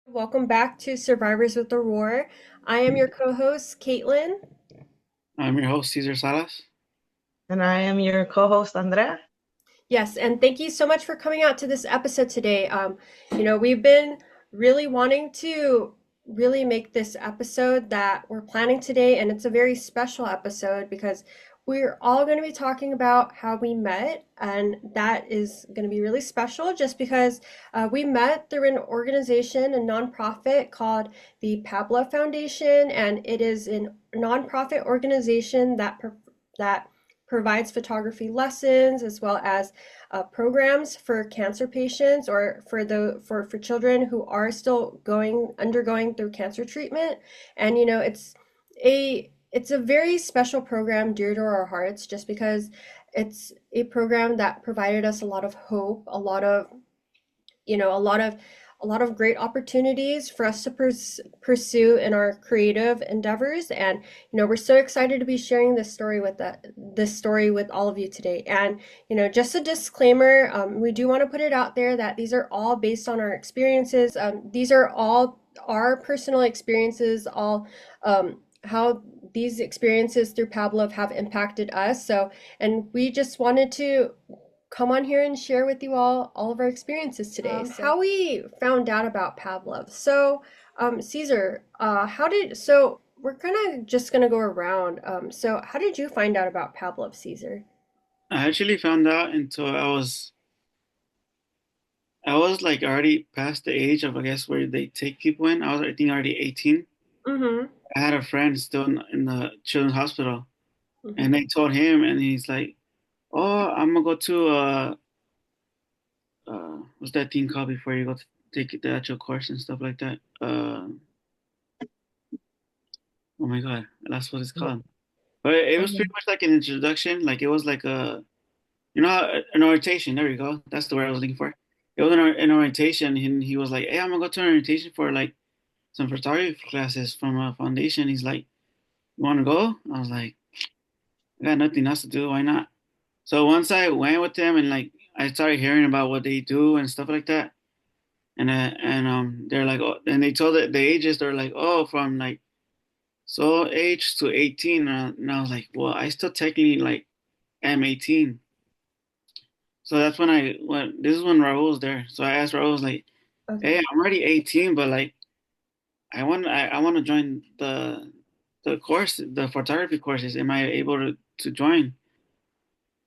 Welcome back to Survivors with the Roar. I am your co-host, Caitlin. I'm your host, Cesar Salas. And I am your co-host, Andrea. Yes, and thank you so much for coming out to this episode today. We've been really wanting to really make this episode that we're planning today, and it's a very special episode because we're all going to be talking about how we met, and that is going to be really special just because we met through an organization, a nonprofit called the Pablove Foundation, and it is a nonprofit organization that provides photography lessons as well as programs for cancer patients or for children who are still undergoing through cancer treatment. And it's a very special program dear to our hearts just because it's a program that provided us a lot of hope, you know, a lot of a lot of great opportunities for us to pursue in our creative endeavors. And we're so excited to be sharing this story with all of you today. And just a disclaimer, we do want to put it out there that these are all based on our experiences. These are all our personal experiences, all how these experiences through Pablove have impacted us. And we just wanted to come on here and share with you all of our experiences today. How we found out about Pavlov. Caesar, we're kind of just gonna go around. So how did you find out about Pavlov, Caesar? I actually found out until I was like already past the age of I guess where they take people in. I was I think already 18. Mm-hmm. I had a friend still in the children's hospital, and Mm-hmm. they told him, and he's like, "Oh, I'm gonna go to what's that thing called before you go to take the actual course and stuff like that? Oh my God, that's what it's called. But it was pretty much like an introduction. Like it was like an orientation. There you go. That's the word I was looking for. It was an orientation, and he was like, "Hey, I'm gonna go to an orientation for like some photography classes from a foundation." He's like, "You want to go?" I was like, "I got nothing else to do. Why not?" So once I went with them and like I started hearing about what they do and stuff like that, and they're like, oh, and they told the ages. They're like, oh, from like so age to 18, and I was like, well, I still technically like am 18. So that's when this is when Raul was there. So I asked Raul, I was like, "Hey, Okay. I'm already 18, but like I want to join the course, the photography courses. Am I able to join?"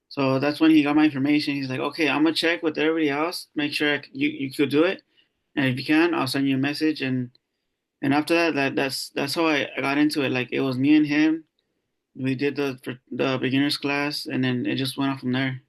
So that's when he got my information. He's like, "Okay, I'm gonna check with everybody else, make sure you could do it, and if you can, I'll send you a message." And after that's how I got into it. Like it was me and him. We did the beginners class, and then it just went off from there.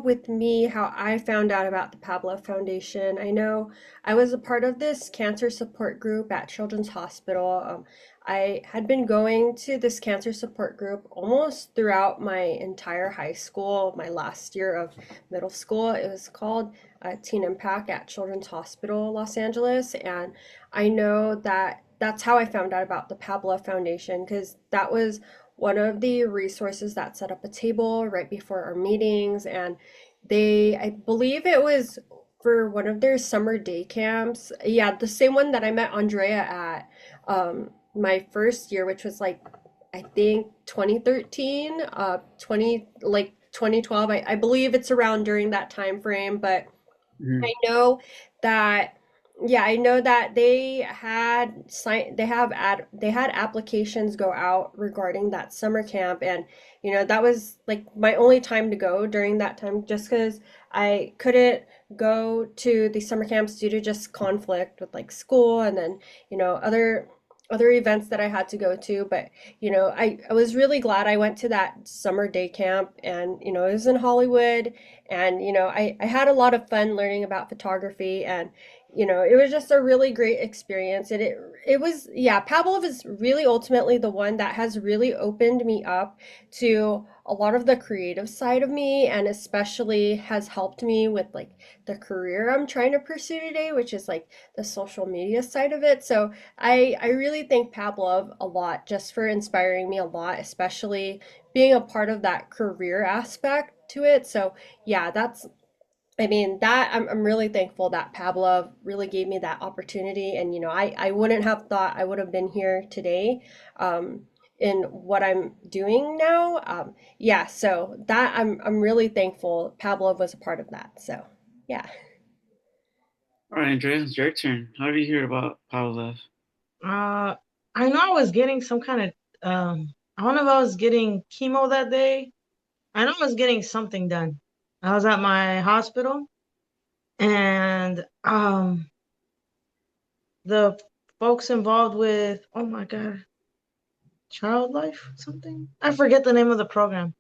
With me, how I found out about the Pablove Foundation. I know I was a part of this cancer support group at Children's Hospital. I had been going to this cancer support group almost throughout my entire high school, my last year of middle school. It was called Teen Impact at Children's Hospital, Los Angeles. And I know that that's how I found out about the Pablove Foundation because that was one of the resources that set up a table right before our meetings. And I believe it was for one of their summer day camps. Yeah, the same one that I met Andrea at my first year, which was like, I think 2013, 2012. I believe it's around during that time frame, but Mhm. I know that yeah, I know that they had applications go out regarding that summer camp. And that was like my only time to go during that time just because I couldn't go to the summer camps due to just conflict with like school and then other events that I had to go to. But I was really glad I went to that summer day camp. And it was in Hollywood. And I had a lot of fun learning about photography. And it was just a really great experience. And it was, yeah, Pavlov is really ultimately the one that has really opened me up to a lot of the creative side of me, and especially has helped me with like the career I'm trying to pursue today, which is like the social media side of it. So I really thank Pavlov a lot just for inspiring me a lot, especially being a part of that career aspect to it. So yeah, I mean, that I'm really thankful that Pablove really gave me that opportunity. And, I wouldn't have thought I would have been here today um, in what I'm doing now. Yeah, so that I'm really thankful Pablove was a part of that. So, yeah. All right, Andrea, it's your turn. How did you hear about Pablove? Uh, I know I was getting some kind of I don't know if I was getting chemo that day. I know I was getting something done. I was at my hospital and the folks involved with, oh my God, child life something. I forget the name of the program.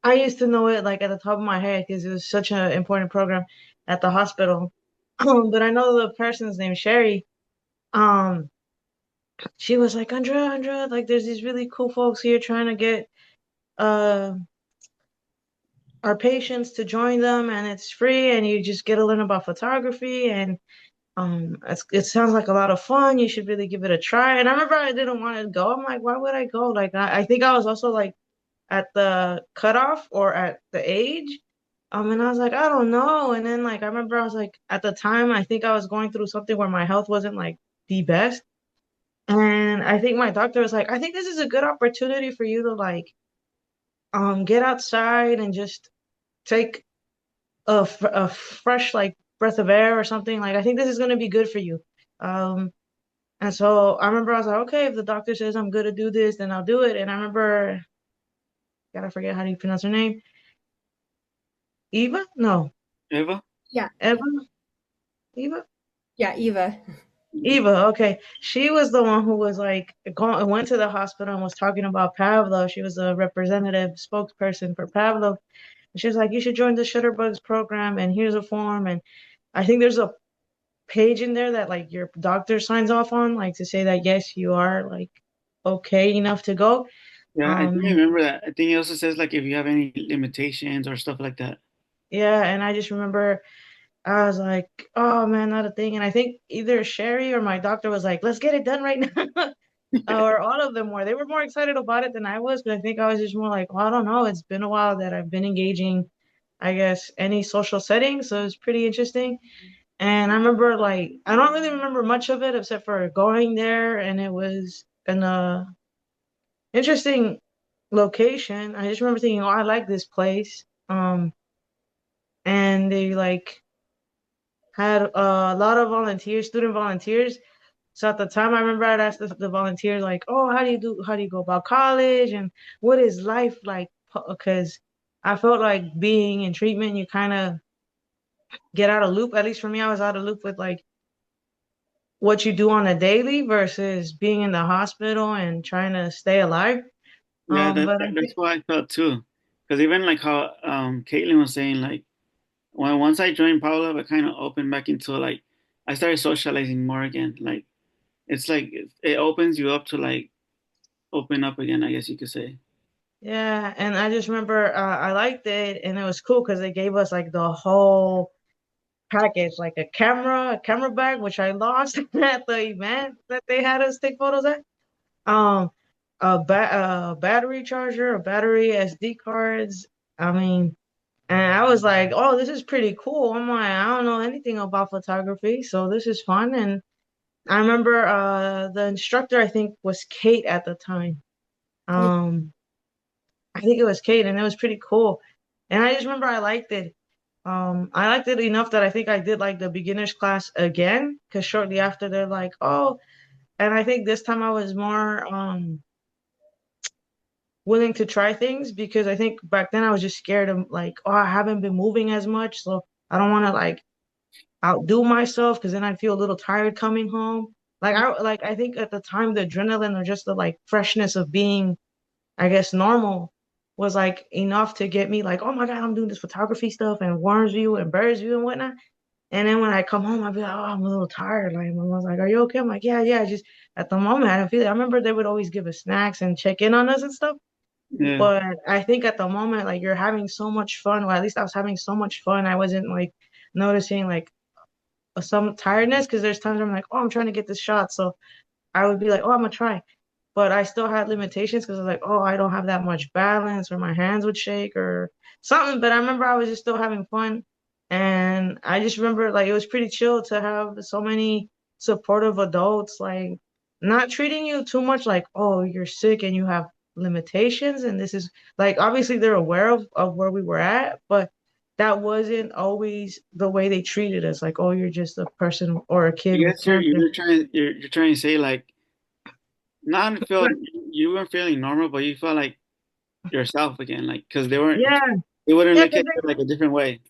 I used to know it like at the top of my head because it was such an important program at the hospital. But I know the person's name, Sherry. Um, she was like, Andrea, like there's these really cool folks here trying to get uh our patients to join them and it's free and you just get to learn about photography and it sounds like a lot of fun. You should really give it a try. And I remember I didn't want to go. I'm like, why would I go? Like I think I was also like at the cutoff or at the age. And I was like, I don't know. And then like I remember I was like at the time I think I was going through something where my health wasn't like the best. And I think my doctor was like, I think this is a good opportunity for you to like get outside and just take a fresh like breath of air or something. Like I think this is gonna be good for you. Um and so I remember I was like, okay, if the doctor says I'm good to do this, then I'll do it. And I remember, gotta forget how do you pronounce her name? Eva? No, Eva? Yeah. Eva? Eva? Yeah, Eva. Mhm. Eva, okay. She was the one who was like went to the hospital and was talking about Pavlov. She was a representative spokesperson for Pavlov. And she was like, you should join the Shutterbugs program and here's a form. And I think there's a page in there that like your doctor signs off on, like to say that yes, you are like okay enough to go. Yeah, I think I Um, remember that. I think it also says like if you have any limitations or stuff like that. yeah, and I just remember I was like, oh man, not a thing. And I think either Sherry or my doctor was like, let's get it done right now. Or all of them were. They were more excited about it than I was, but I think I was just more like, well, I don't know. It's been a while that I've been engaging, I guess, any social setting, so it's pretty interesting. And I remember like I don't really remember much of it except for going there and it was an interesting location. I just remember thinking, oh, I like this place. And they like had a lot of volunteers, student volunteers. So at the time, I remember I'd ask the volunteers like, oh, how do you go about college and what is life like? Because I felt like being in treatment, you kind of get out of loop. At least for me, I was out of loop with like what you do on a daily versus being in the hospital and trying to stay alive. Yeah, But I that's think, what I felt too. Because even like how Caitlin was saying, like when once I joined Paula, I kind of opened back into like I started socializing more again. Like it's like it opens you up to like open up again, I guess you could say. yeah, and I just remember I liked it, and it was cool because they gave us like the whole package, like a camera bag, which I lost at the event that they had us take photos at. Um, a battery charger, a battery SD cards. I mean, and I was like, oh, this is pretty cool. I'm like, I don't know anything about photography, so this is fun. And I remember the instructor, I think, was Kate at the time. Um, I think it was Kate, and it was pretty cool. And I just remember I liked it. I liked it enough that I think I did like the beginners class again, because shortly after they're like, oh, and I think this time I was more willing to try things because I think back then I was just scared of like, oh, I haven't been moving as much, so I don't want to like outdo myself because then I'd feel a little tired coming home. I think at the time the adrenaline or just the like freshness of being, I guess, normal was like enough to get me like, oh my God, I'm doing this photography stuff and worms view and birds view and whatnot. And then when I come home, I'd be like, oh, I'm a little tired. Like my mom's like, are you okay? I'm like, yeah, yeah. Just at the moment, I don't feel it. I remember they would always give us snacks and check in on us and stuff. Yeah, But I think at the moment, like you're having so much fun, or at least I was having so much fun. I wasn't like noticing like some tiredness because there's times where I'm like, oh, I'm trying to get this shot. So I would be like, oh, I'm gonna try. But I still had limitations because I was like, oh, I don't have that much balance, or my hands would shake or something. But I remember I was just still having fun. And I just remember like it was pretty chill to have so many supportive adults, like not treating you too much like, oh, you're sick and you have limitations. And this is like obviously they're aware of where we were at, but that wasn't always the way they treated us. Like, oh, you're just a person or a I kid with guess cancer. you're trying to say like not feel you weren't feeling normal, but you felt like yourself again, like because Yeah, they wouldn't yeah, look because at you like a different way.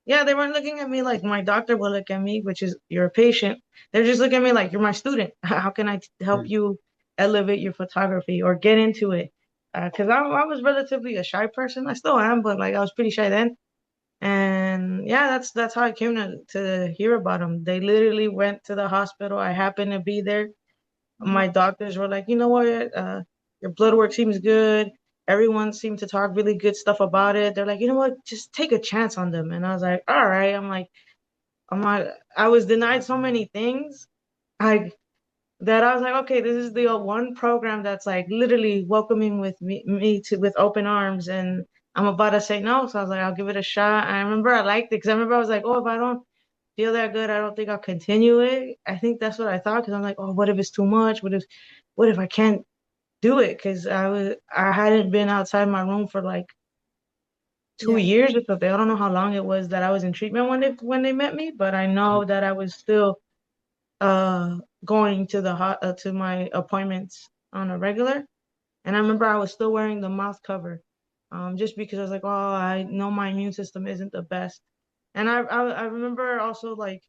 yeah, they weren't looking at me like my doctor would look at me, which is you're a patient. They're just looking at me like you're my student. How can I help Mm. you elevate your photography or get into it? Because I was relatively a shy person. I still am, but like I was pretty shy then. And yeah, that's how I came to hear about them. They literally went to the hospital. I happened to be there. Mhm. My doctors were like, you know what, your blood work seems good. Everyone seemed to talk really good stuff about it. They're like, you know what, just take a chance on them. And I was like, all right. I'm like, I was denied so many things. I that I was like, okay, this is the one program that's like literally welcoming me to with open arms, and I'm about to say no. So I was like, I'll give it a shot. And I remember I liked it because I remember I was like, oh, if I don't feel that good, I don't think I'll continue it. I think that's what I thought because I'm like, oh, what if it's too much? What if I can't do it? Because I hadn't been outside my room for like two Yeah. years or something. I don't know how long it was that I was in treatment when they met me, but I know that I was still uh going to to my appointments on a regular. And I remember I was still wearing the mouth cover, just because I was like, oh, I know my immune system isn't the best. And I remember also like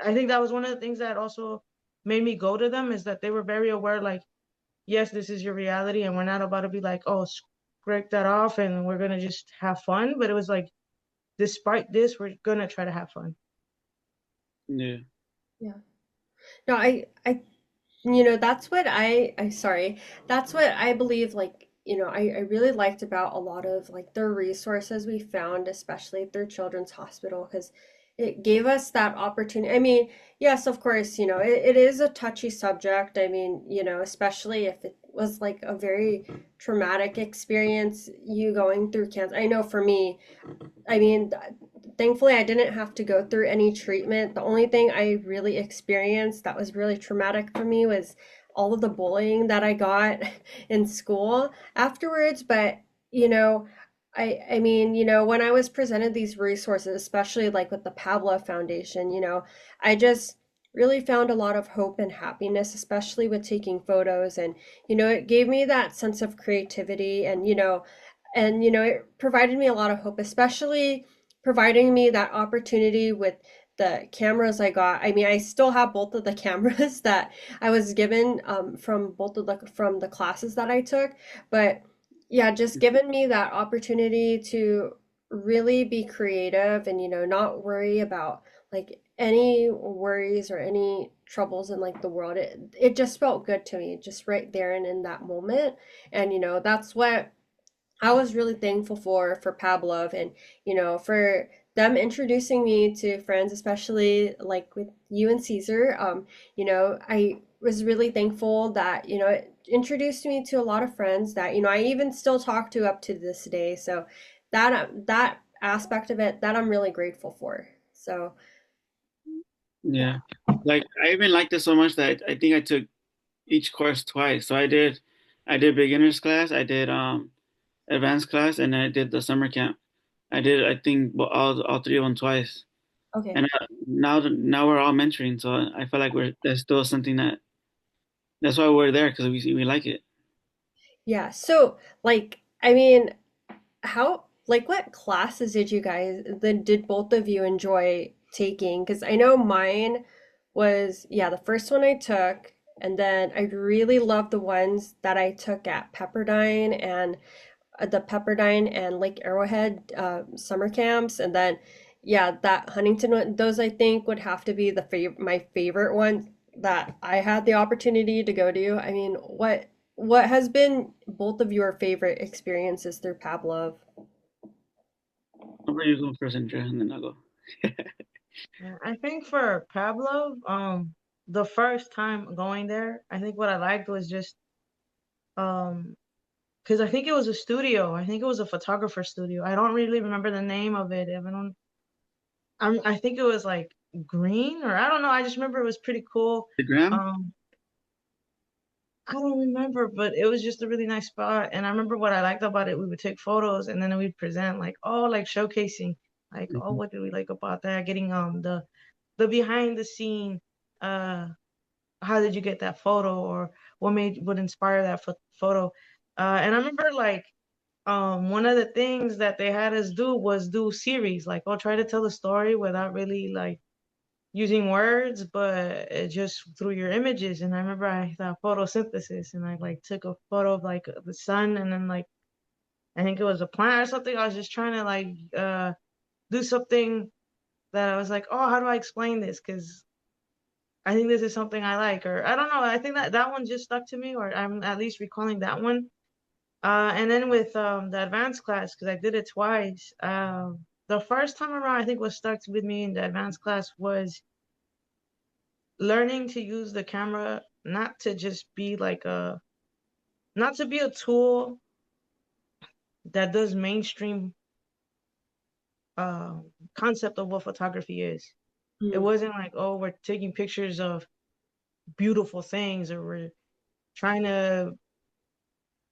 I think that was one of the things that also made me go to them is that they were very aware, like, yes, this is your reality, and we're not about to be like, oh, scrape that off and we're gonna just have fun. But it was like, despite this, we're gonna try to have fun. Yeah. Yeah. No, that's what sorry, that's what I believe, like, I really liked about a lot of like the resources we found, especially through Children's Hospital, because it gave us that opportunity. I mean, yes, of course, it is a touchy subject. I mean, especially if it was like a very traumatic experience, you going through cancer. I know for me, I mean, thankfully, I didn't have to go through any treatment. The only thing I really experienced that was really traumatic for me was all of the bullying that I got in school afterwards. But, you know, I mean, when I was presented these resources, especially like with the Pablove Foundation, I just really found a lot of hope and happiness, especially with taking photos. And, it gave me that sense of creativity and it provided me a lot of hope, especially providing me that opportunity with the cameras I got. I mean, I still have both of the cameras that I was given, from both of the classes that I took. But yeah, just given me that opportunity to really be creative and not worry about like any worries or any troubles in like the world. It just felt good to me, just right there and in that moment. And that's what I was really thankful for Pablove, and for them introducing me to friends, especially like with you and Caesar. I was really thankful that it introduced me to a lot of friends that I even still talk to up to this day. So that aspect of it, that I'm really grateful for. So Yeah. yeah. Like I even liked it so much that I think I took each course twice. So I did beginners class, I did advanced class, and I did the summer camp. I did I think all three of them twice. Okay. And now we're all mentoring, so I feel like there's still something that's why we're there because we like it. Yeah. So like, I mean, how, like, what classes did both of you enjoy taking? Because I know mine was, yeah, the first one I took, and then I really loved the ones that I took at Pepperdine and the Pepperdine and Lake Arrowhead summer camps, and then yeah, that Huntington one. Those I think would have to be my favorite ones that I had the opportunity to go to. I mean, what has been both of your favorite experiences through Pavlov? I'm gonna use one first, Andrea, and then I'll go. Yeah, I think for Pablo, the first time going there, I think what I liked was just um because I think it was a studio. I think it was a photographer studio. I don't really remember the name of it. I don't. I think it was like green, or I don't know. I just remember it was pretty cool. The gram? Um, I don't remember, but it was just a really nice spot. And I remember what I liked about it. We would take photos and then we'd present like, oh, like showcasing, like, oh, Mhm. what did we like about that? Getting the behind the scene, uh, how did you get that photo, or would inspire that photo? And I remember like one of the things that they had us do was do series, like, oh, try to tell a story without really like using words, but just through your images. And I remember I thought photosynthesis, and I like took a photo of like the sun, and then like I think it was a plant or something. I was just trying to like do something that I was like, oh, how do I explain this? Because I think this is something I like, or I don't know. I think that that one just stuck to me, or I'm at least recalling that one. And then with the advanced class, because I did it twice. The first time around, I think what stuck with me in the advanced class was learning to use the camera not to just be like a not to be a tool that does mainstream concept of what photography is. It Mm. wasn't like, oh, we're taking pictures of beautiful things, or we're trying to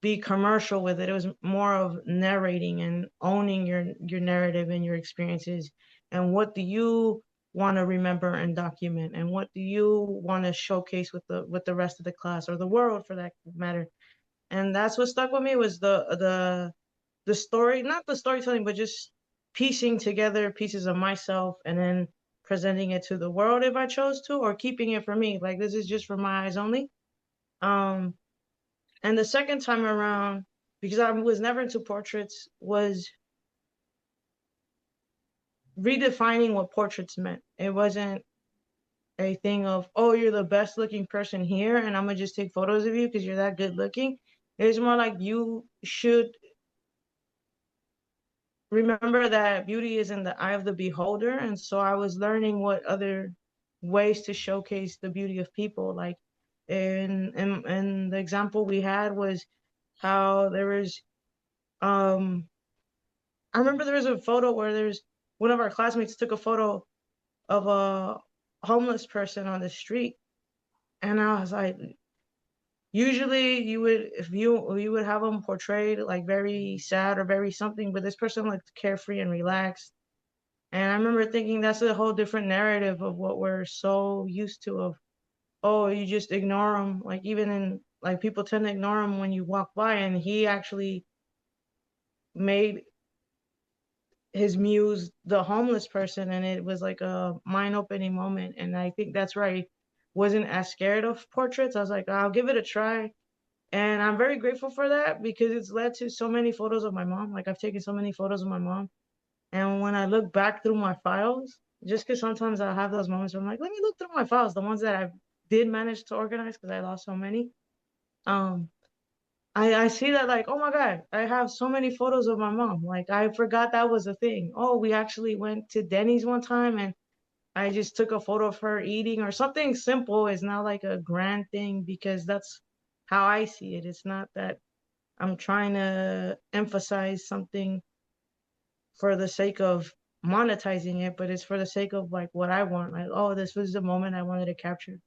be commercial with it. It was more of narrating and owning your narrative and your experiences, and what do you want to remember and document, and what do you want to showcase with the rest of the class or the world for that matter. And that's what stuck with me was the story, not the storytelling, but just piecing together pieces of myself and then presenting it to the world if I chose to, or keeping it for me. Like, this is just for my eyes only. Um, and the second time around, because I was never into portraits, was redefining what portraits meant. It wasn't a thing of, oh, you're the best looking person here and I'm gonna just take photos of you because you're that good looking. It's more like you should remember that beauty is in the eye of the beholder. And so I was learning what other ways to showcase the beauty of people. Like in the example we had was how there was I remember there was a photo where there's one of our classmates took a photo of a homeless person on the street. And I was like, usually you would, if you would have them portrayed like very sad or very something, but this person looked carefree and relaxed. And I remember thinking that's a whole different narrative of what we're so used to of, oh, you just ignore them. Like even in like people tend to ignore him when you walk by, and he actually made his muse the homeless person, and it was like a mind-opening moment. And I think that's where I wasn't as scared of portraits. I was like, I'll give it a try. And I'm very grateful for that because it's led to so many photos of my mom. Like I've taken so many photos of my mom. And when I look back through my files, just because sometimes I have those moments where I'm like, let me look through my files, the ones that I did manage to organize because I lost so many. Um, I see that like, oh my God, I have so many photos of my mom. Like I forgot that was a thing. Oh, we actually went to Denny's one time and I just took a photo of her eating, or something simple is not like a grand thing because that's how I see it. It's not that I'm trying to emphasize something for the sake of monetizing it, but it's for the sake of like what I want. Like, oh, this was the moment I wanted to capture.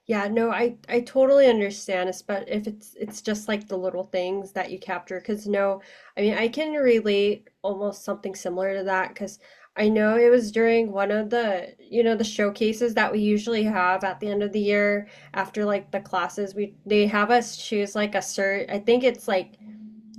Yeah, no, I totally understand, especially if it's just like the little things that you capture. Because no, I mean I can relate almost something similar to that. Because I know it was during one of the the showcases that we usually have at the end of the year after like the classes. They have us choose like a cert. I think it's like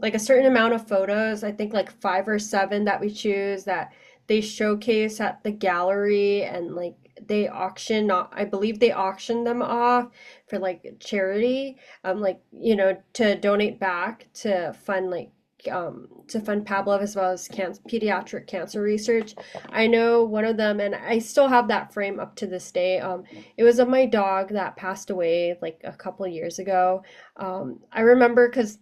a certain amount of photos, I think like five or seven that we choose that they showcase at the gallery, and like they auction, I believe they auction them off for like charity, like to donate back to fund to fund Pablove as well as pediatric cancer research. I know one of them, and I still have that frame up to this day. It was of my dog that passed away like a couple years ago. I remember because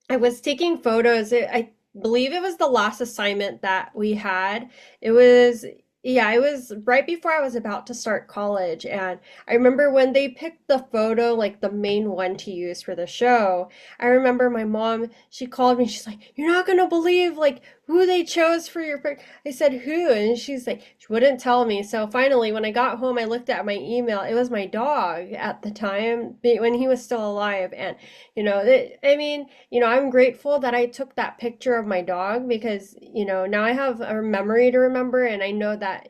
I was taking photos. I believe it was the last assignment that we had. It was, yeah, it was right before I was about to start college. And I remember when they picked the photo, like the main one to use for the show, I remember my mom, she called me, she's like, "You're not gonna believe, like, who they chose for your pic. I said, who? And she's like, she wouldn't tell me. So finally, when I got home, I looked at my email. It was my dog at the time when he was still alive. And, I mean, I'm grateful that I took that picture of my dog because, now I have a memory to remember. And I know that,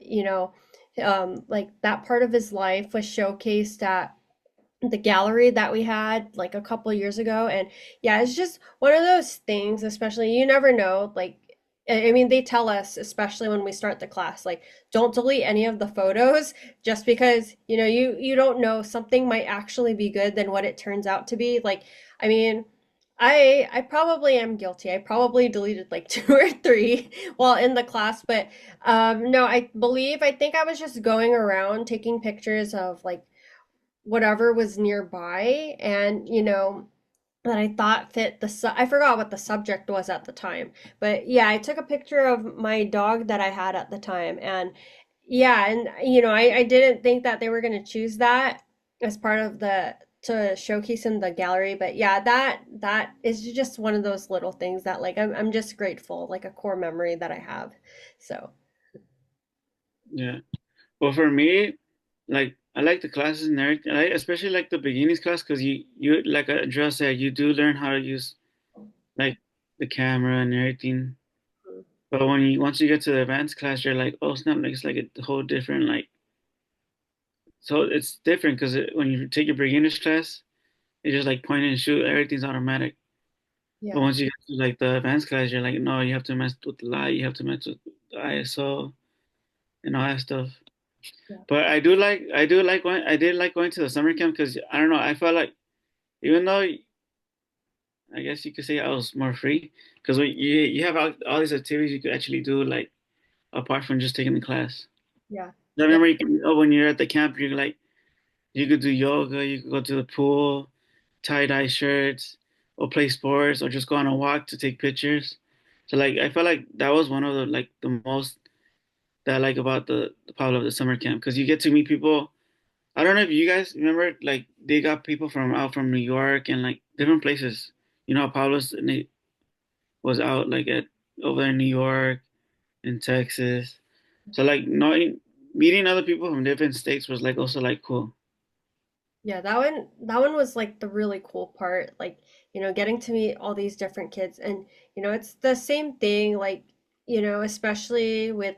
like that part of his life was showcased at the gallery that we had like a couple years ago. And yeah, it's just one of those things, especially you never know, like I mean they tell us, especially when we start the class, like don't delete any of the photos just because you don't know, something might actually be good than what it turns out to be. Like I mean, I probably am guilty. I probably deleted like two or three while in the class, but no, I think I was just going around taking pictures of like whatever was nearby, and that I thought fit I forgot what the subject was at the time, but yeah, I took a picture of my dog that I had at the time. And yeah, and I didn't think that they were going to choose that as part of the to showcase in the gallery. But yeah, that is just one of those little things that like I'm just grateful, like a core memory that I have. So Yeah. Well, for me, like I like the classes and everything. I especially like the beginnings class because you like Andrea said, you do learn how to use like the camera and everything. But when you once you get to the advanced class, you're like, oh snap, like it's like a whole different like. So it's different because when you take your beginners class, it's just like point and shoot, everything's automatic. But yeah, once you get to like the advanced class, you're like, no, you have to mess with the light, you have to mess with the ISO and all that stuff. yeah, But I did like going to the summer camp because I don't know, I felt like even though I guess you could say I was more free because you have all these activities you could actually do like apart from just taking the class. yeah, I yeah, remember when you're at the camp, you're like you could do yoga, you could go to the pool, tie-dye shirts, or play sports, or just go on a walk to take pictures. So like I felt like that was one of the most that I like about the Pablove the summer camp because you get to meet people. I don't know if you guys remember, like they got people from out from New York and like different places. You know, Pablo's was out like at over in New York, in Texas. So like knowing meeting other people from different states was like also like cool. yeah. That one was like the really cool part, like getting to meet all these different kids. And it's the same thing, like especially with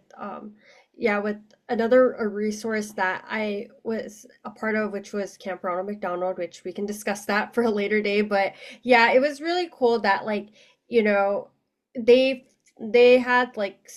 yeah, with another a resource that I was a part of, which was Camp Ronald McDonald, which we can discuss that for a later day. But yeah, it was really cool that like you know they they had like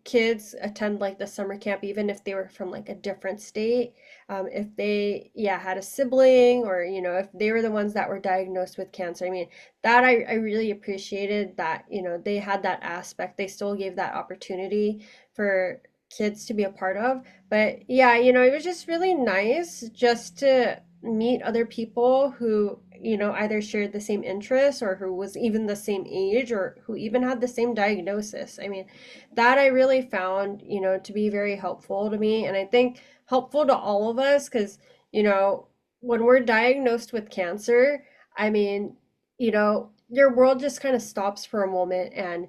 kids attend like the summer camp even if they were from like a different state, if they yeah had a sibling, or if they were the ones that were diagnosed with cancer. I mean, that I really appreciated that they had that aspect, they still gave that opportunity for kids to be a part of. But yeah, it was just really nice just to meet other people who either shared the same interests, or who was even the same age, or who even had the same diagnosis. I mean, that I really found to be very helpful to me, and I think helpful to all of us, because you know when we're diagnosed with cancer, I mean, your world just kind of stops for a moment. And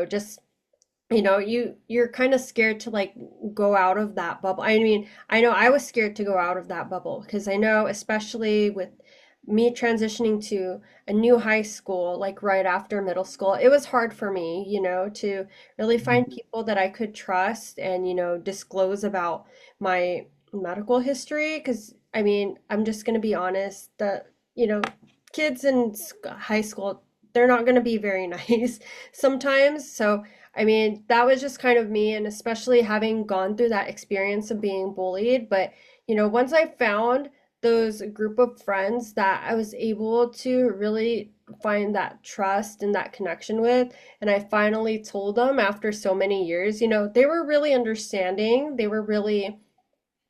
just you're kind of scared to like go out of that bubble. I mean, I know I was scared to go out of that bubble, because I know, especially with me transitioning to a new high school, like right after middle school, it was hard for me, to really find people that I could trust and, disclose about my medical history. Because I mean, I'm just going to be honest, that, kids in high school, they're not going to be very nice sometimes. So, I mean, that was just kind of me, and especially having gone through that experience of being bullied. But, once I found those group of friends that I was able to really find that trust and that connection with, and I finally told them after so many years, they were really understanding. They were really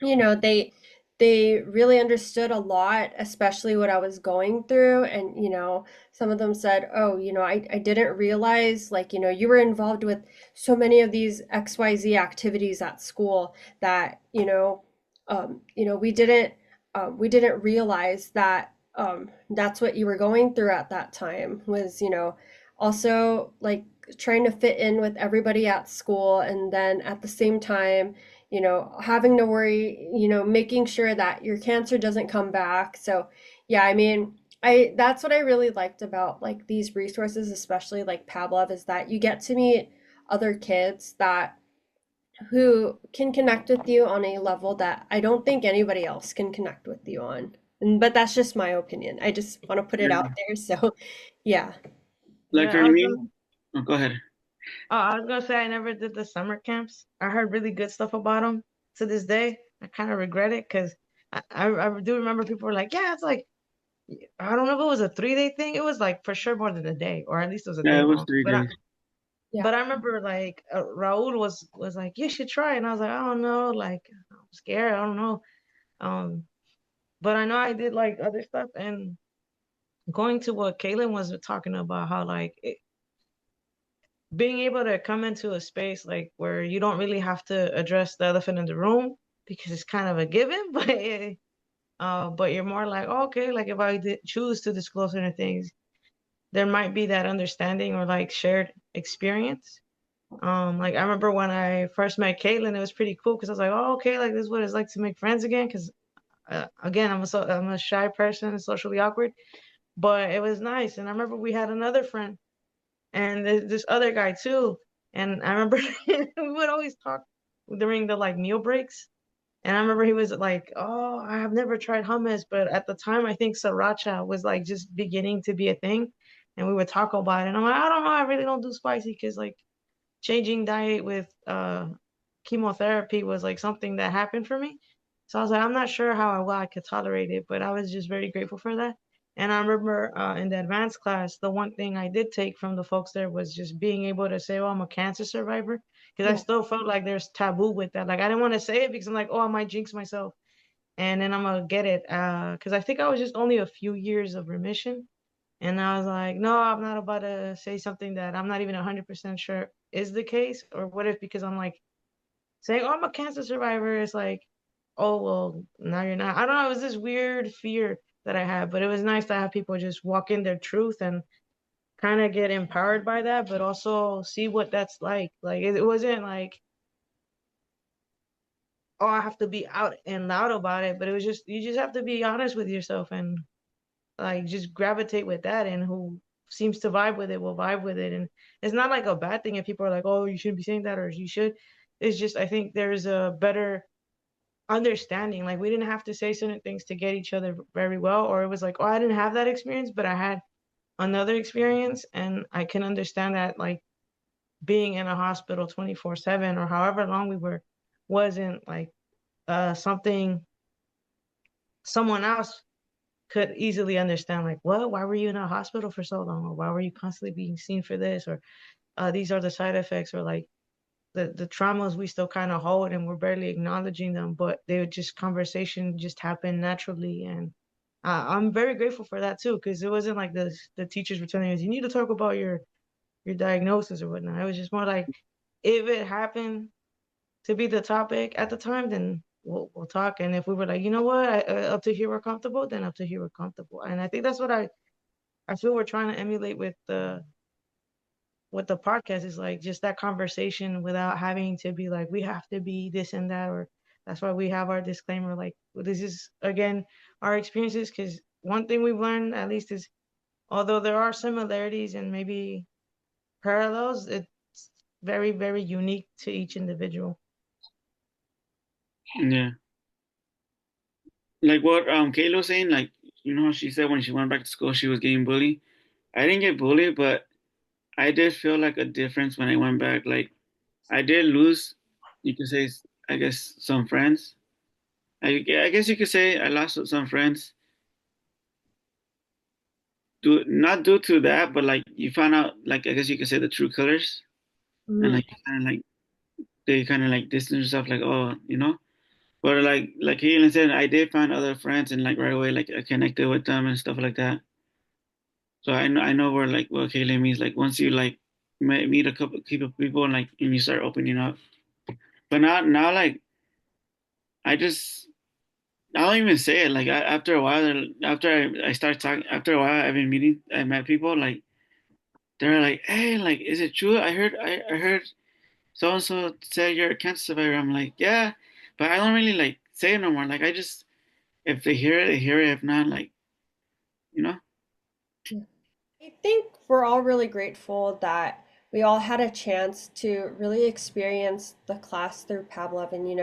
they really understood a lot, especially what I was going through. And some of them said, oh, I didn't realize, like, you were involved with so many of these XYZ activities at school that we didn't realize that that's what you were going through at that time, was also like trying to fit in with everybody at school, and then at the same time, having to worry, making sure that your cancer doesn't come back. So, yeah, I mean, I that's what I really liked about like these resources, especially like Pablove, is that you get to meet other kids that who can connect with you on a level that I don't think anybody else can connect with you on. But that's just my opinion. I just want to put it out Yeah. there. So, yeah. Like Yeah, for me, oh, go ahead. I was gonna say I never did the summer camps. I heard really good stuff about them. To this day, I kind of regret it because I do remember people were like, yeah, it's like I don't know if it was a 3 day thing. It was like for sure more than a day, or at least it was a Yeah, day it was long. 3 days. Yeah. But I remember like Raul was like, you should try, and I was like, I don't know, like I'm scared. I don't know. Um, but I know I did like other stuff and going to what Kaylin was talking about, how like being able to come into a space like where you don't really have to address the elephant in the room because it's kind of a given, but you're more like, oh, okay, like if I did choose to disclose certain things, there might be that understanding or like shared experience. Like I remember when I first met Caitlin, it was pretty cool because I was like, oh, okay, like this is what it's like to make friends again. Because again, I'm a shy person, socially awkward, but it was nice. And I remember we had another friend and this other guy too. And I remember we would always talk during the like meal breaks. And I remember he was like, "Oh, I have never tried hummus," but at the time, I think sriracha was like just beginning to be a thing, and we would talk about it. And I'm like, I don't know, I really don't do spicy because like changing diet with chemotherapy was like something that happened for me. So I was like, I'm not sure how well I could tolerate it, but I was just very grateful for that. And I remember in the advanced class, the one thing I did take from the folks there was just being able to say, "Oh, I'm a cancer survivor," because I Yeah. still felt like there's taboo with that. Like I didn't want to say it because I'm like, "Oh, I might jinx myself," and then I'm gonna get it because I think I was just only a few years of remission. And I was like, no, I'm not about to say something that I'm not even 100% sure is the case. Or what if, because I'm like saying, oh, I'm a cancer survivor, it's like, oh, well, now you're not. I don't know. It was this weird fear that I had, but it was nice to have people just walk in their truth and kind of get empowered by that, but also see what that's like. Like, it wasn't like, oh, I have to be out and loud about it, but it was just, you just have to be honest with yourself and like just gravitate with that, and who seems to vibe with it will vibe with it. And it's not like a bad thing if people are like, oh, you shouldn't be saying that or you should. It's just I think there's a better understanding. Like we didn't have to say certain things to get each other very well, or it was like, oh, I didn't have that experience but I had another experience and I can understand that like being in a hospital 24/7 or however long we were wasn't like something someone else could easily understand, like, what, why were you in a hospital for so long, or why were you constantly being seen for this, or these are the side effects, or like the traumas we still kind of hold and we're barely acknowledging them, but they would just conversation just happen naturally. And I'm very grateful for that too, because it wasn't like the teachers were telling us you need to talk about your diagnosis or whatnot. It was just more like if it happened to be the topic at the time, then we'll talk. And if we were like, you know what, up to here we're comfortable, then up to here we're comfortable. And I think that's what I feel we're trying to emulate with the podcast, is like just that conversation without having to be like we have to be this and that, or that's why we have our disclaimer. Like this is again our experiences, because one thing we've learned at least is although there are similarities and maybe parallels, it's very very unique to each individual. Yeah. Like what Kayla was saying, like you know how she said when she went back to school she was getting bullied. I didn't get bullied, but I did feel like a difference when I went back. Like I did lose, you could say, I guess some friends. I guess you could say I lost some friends. Not due to that, but like you found out, like I guess you could say the true colors, and Mm. like kind of like they kind of like distance yourself, like oh, you know. But like he said, I did find other friends, and like right away, like I connected with them and stuff like that. So I know where like what Kaylee means. Like once you like meet a couple people and like and you start opening up. But now like I just I don't even say it. Like after a while, after I start talking, after a while I've been meeting, I met people like they're like, hey, like, is it true? I heard so and so said you're a cancer survivor. I'm like, yeah, but I don't really like say it no more. Like, I just if they hear it, they hear it. If not, like, you know. I think we're all really grateful that we all had a chance to really experience the class through Pablove. And,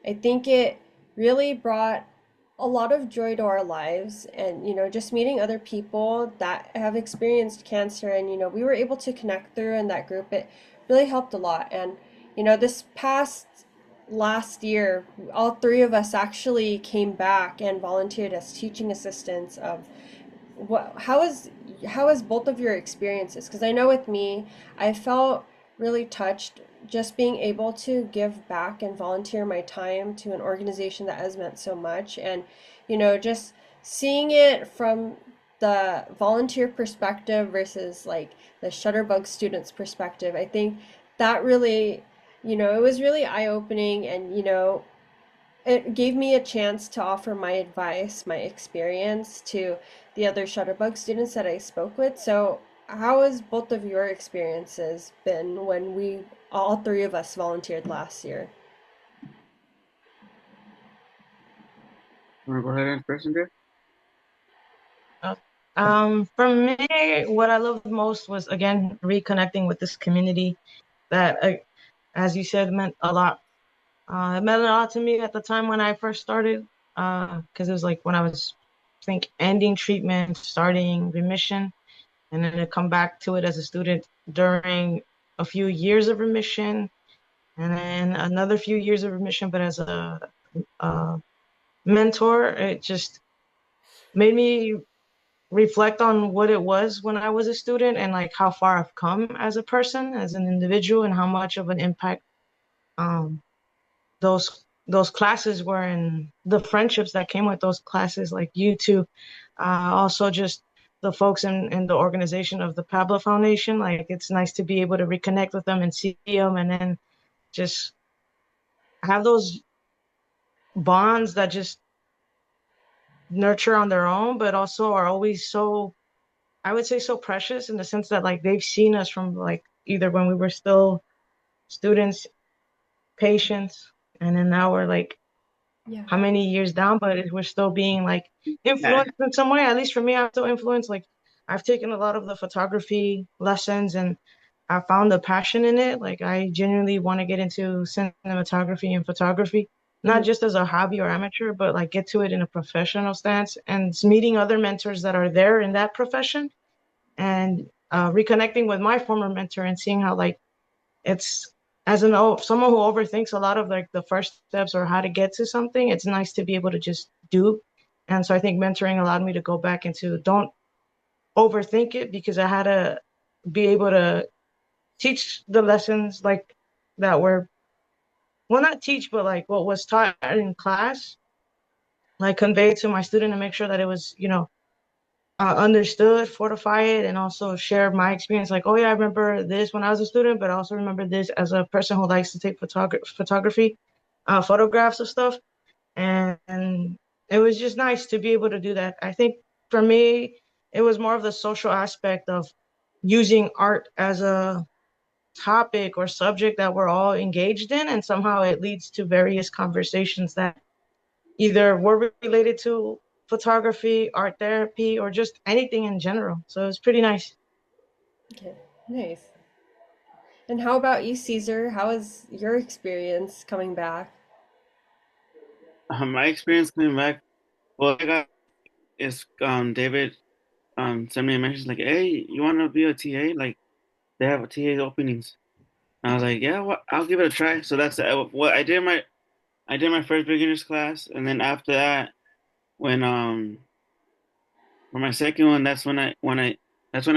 I think it really brought a lot of joy to our lives. And, just meeting other people that have experienced cancer and, we were able to connect through in that group, it really helped a lot. And, this past last year, all three of us actually came back and volunteered as teaching assistants. What how is both of your experiences? Because I know with me, I felt really touched just being able to give back and volunteer my time to an organization that has meant so much, and just seeing it from the volunteer perspective versus like the Shutterbug students perspective. I think that really, it was really eye-opening, and it gave me a chance to offer my advice, my experience to the other Shutterbug students that I spoke with. So, how has both of your experiences been when we all three of us volunteered last year? Want to go ahead and first, Andrea? Uh, for me, what I loved most was again reconnecting with this community that, as you said, meant a lot. It meant a lot to me at the time when I first started, because it was like when I was, I think, ending treatment, starting remission, and then to come back to it as a student during a few years of remission, and then another few years of remission, but as a mentor, it just made me reflect on what it was when I was a student and like how far I've come as a person, as an individual, and how much of an impact um, those classes were and the friendships that came with those classes, like you two. Also, just the folks in the organization of the Pablove Foundation. Like, it's nice to be able to reconnect with them and see them, and then just have those bonds that just nurture on their own, but also are always so, I would say, so precious in the sense that like they've seen us from like either when we were still students, patients, and then now we're like Yeah. how many years down, but we're still being like Yeah. influenced in some way. At least for me, I'm still influenced. Like, I've taken a lot of the photography lessons and I found the passion in it. Like, I genuinely want to get into cinematography and photography, not Mhm. just as a hobby or amateur, but like get to it in a professional stance and meeting other mentors that are there in that profession and reconnecting with my former mentor and seeing how like it's as an someone who overthinks a lot of like the first steps or how to get to something, it's nice to be able to just do. And so I think mentoring allowed me to go back into don't overthink it because I had to be able to teach the lessons like that were, well, not teach, but like what was taught in class, like convey it to my student and make sure that it was, understood, fortify it, and also share my experience. Like, oh yeah, I remember this when I was a student, but I also remember this as a person who likes to take photography, photographs of stuff, and it was just nice to be able to do that. I think for me, it was more of the social aspect of using art as a topic or subject that we're all engaged in, and somehow it leads to various conversations that either were related to photography, art therapy, or just anything in general. So it's pretty nice. Okay, nice. And how about you, Caesar? How was your experience coming back? My experience coming back, well, I got is David sent me a message like, hey, you want to be a TA? Like, they have a TA openings. And I was like, yeah, well, I'll give it a try. So that's what I did. I did my first beginners class, and then after that, when for my second one, that's when I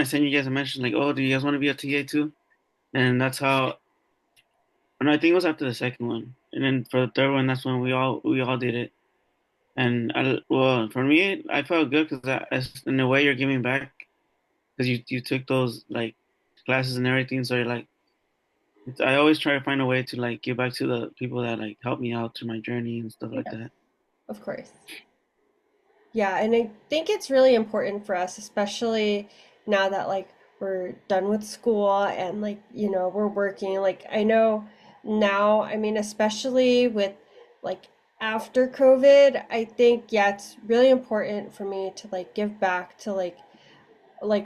sent you guys a message like, oh, do you guys want to be a TA too? And that's how. And I think it was after the second one, and then for the third one, that's when we all did it. And well, for me, I felt good because in a way you're giving back because you took those like classes and everything. So you're like, I always try to find a way to like give back to the people that like helped me out through my journey and stuff like Yeah, that. of course. Yeah, and I think it's really important for us, especially now that like we're done with school and like, we're working. Like I know now, I mean, especially with like after COVID, I think yeah, it's really important for me to like give back to like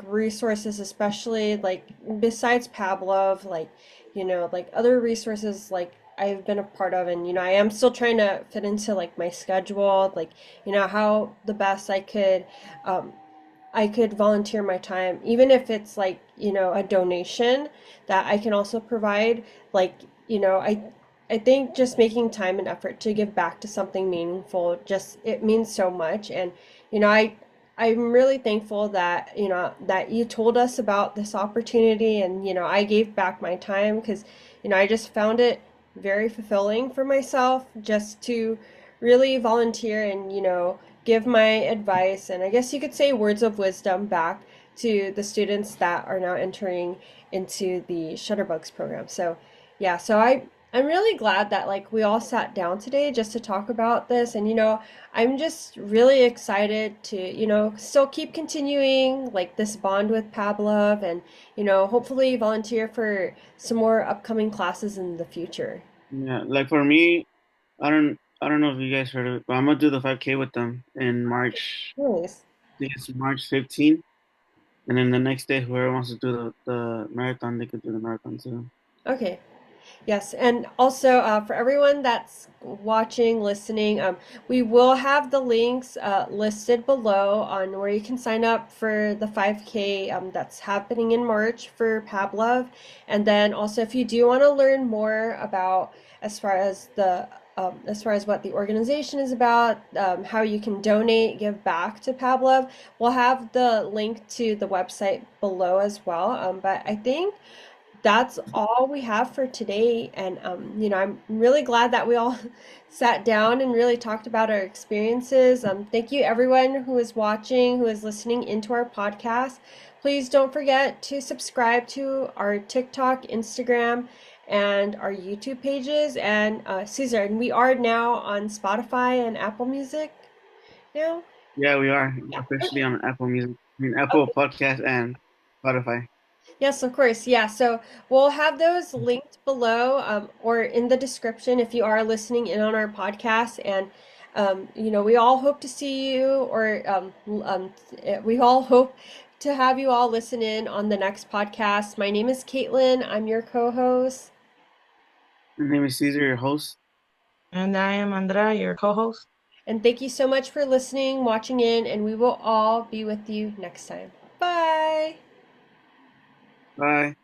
resources, especially like besides Pablove, like, like other resources like I've been a part of, and I am still trying to fit into like my schedule, like, how the best um I could volunteer my time, even if it's like, a donation that I can also provide. Like, I think just making time and effort to give back to something meaningful, just it means so much. And, I'm really thankful that, that you told us about this opportunity and, I gave back my time because, I just found it very fulfilling for myself just to really volunteer and, give my advice and I guess you could say words of wisdom back to the students that are now entering into the Shutterbugs program. So, yeah, so I'm really glad that like we all sat down today just to talk about this and I'm just really excited to, still keep continuing like this bond with Pablove and hopefully volunteer for some more upcoming classes in the future. Yeah, like for me, I don't know if you guys heard of it, but I'm gonna do the 5K with them in March. Nice. I think it's March 15th, and then the next day, whoever wants to do the marathon, they could do the marathon too. Okay. Yes, and also for everyone that's watching, listening, we will have the links listed below on where you can sign up for the 5K that's happening in March for Pablove. And then also, if you do want to learn more about as far as what the organization is about, how you can donate, give back to Pablove, we'll have the link to the website below as well. But I think that's all we have for today. And, I'm really glad that we all sat down and really talked about our experiences. Thank you, everyone who is watching, who is listening into our podcast. Please don't forget to subscribe to our TikTok, Instagram, and our YouTube pages. And Caesar, and we are now on Spotify and Apple Music now. Yeah, we are Yeah. officially on Apple Music, I mean Apple Podcast and Spotify. Yes, of course. Yeah. So we'll have those linked below or in the description if you are listening in on our podcast. And, we all hope to see you or we all hope to have you all listen in on the next podcast. My name is Caitlin. I'm your co-host. My name is Caesar, your host. And I am Andrea, your co-host. And thank you so much for listening, watching in, and we will all be with you next time. Bye. Bye.